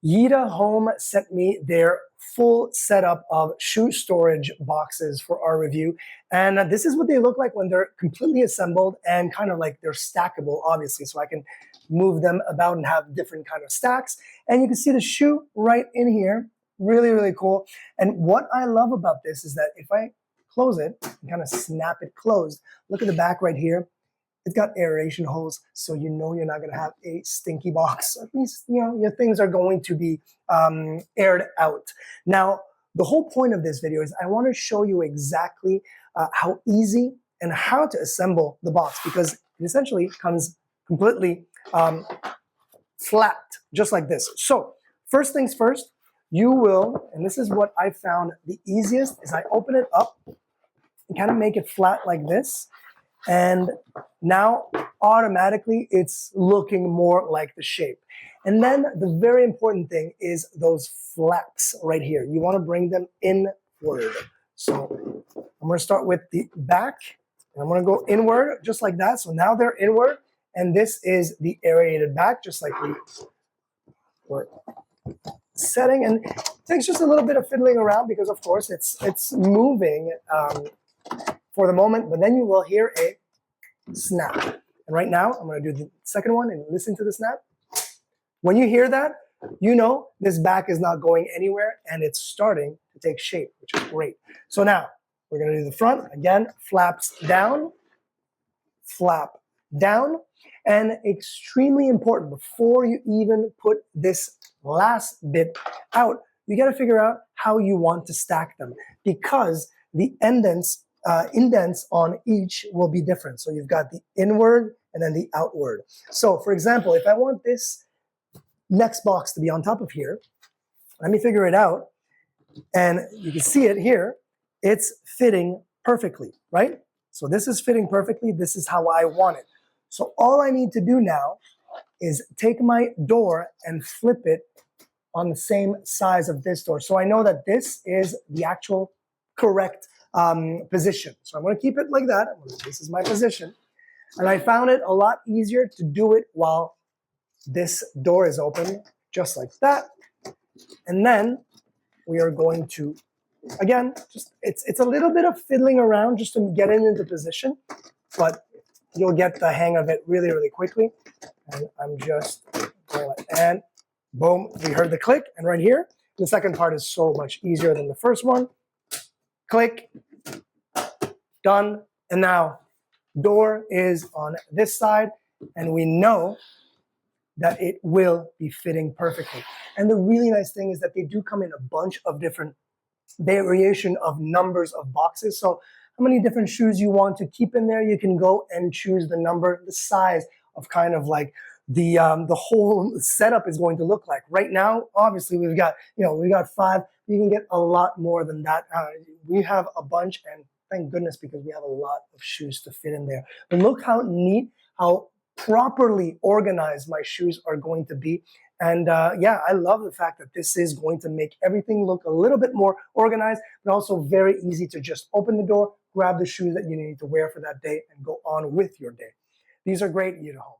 YITAHOME sent me their full setup of shoe storage boxes for our review. And this is what they look like when they're completely assembled and kind of like they're stackable, obviously, so I can move them about and have different kind of stacks. And you can see the shoe right in here. Really, really cool. And what I love about this is that if I close it and kind of snap it closed, look at the back right here. It's got aeration holes, so you know you're not going to have a stinky box. At least, you know, your things are going to be aired out. Now, the whole point of this video is I want to show you exactly how easy and how to assemble the box, because it essentially comes completely flat, just like this. So, first things first, you will, and this is what I found the easiest, is I open it up and kind of make it flat like this. And now automatically it's looking more like the shape. And then the very important thing is those flaps right here. You want to bring them inward. So I'm going to start with the back, and I'm going to go inward just like that. So now they're inward, and this is the aerated back, just like we were setting. And it takes just a little bit of fiddling around because of course it's moving for the moment, but then you will hear a snap. And right now, I'm going to do the second one and listen to the snap. When you hear that, you know this back is not going anywhere and it's starting to take shape, which is great. So now, we're going to do the front. Again, flaps down, flap down. And extremely important, before you even put this last bit out, you got to figure out how you want to stack them, because the indents on each will be different. So you've got the inward and then the outward. So for example, if I want this next box to be on top of here, let me figure it out. And you can see it here. It's fitting perfectly, right? So this is fitting perfectly. This is how I want it. So all I need to do now is take my door and flip it on the same size of this door. So I know that this is the actual correct position. So I'm going to keep it like that. This is my position. And I found it a lot easier to do it while this door is open, just like that. And then we are going to, again, just it's a little bit of fiddling around just to get it into position, but you'll get the hang of it really, really quickly. And I'm just going like, and boom, we heard the click. And right here, the second part is so much easier than the first one. Click, done. And now door is on this side, and we know that it will be fitting perfectly. And the really nice thing is that they do come in a bunch of different variation of numbers of boxes. So how many different shoes you want to keep in there, you can go and choose the number, the size of kind of like the whole setup is going to look like. Right now, obviously we've got 5. You can get a lot more than that. We have a bunch, and thank goodness, because we have a lot of shoes to fit in there. But look how neat, how properly organized my shoes are going to be. And yeah, I love the fact that this is going to make everything look a little bit more organized, but also very easy to just open the door, grab the shoes that you need to wear for that day, and go on with your day. These are great at YITAHOME.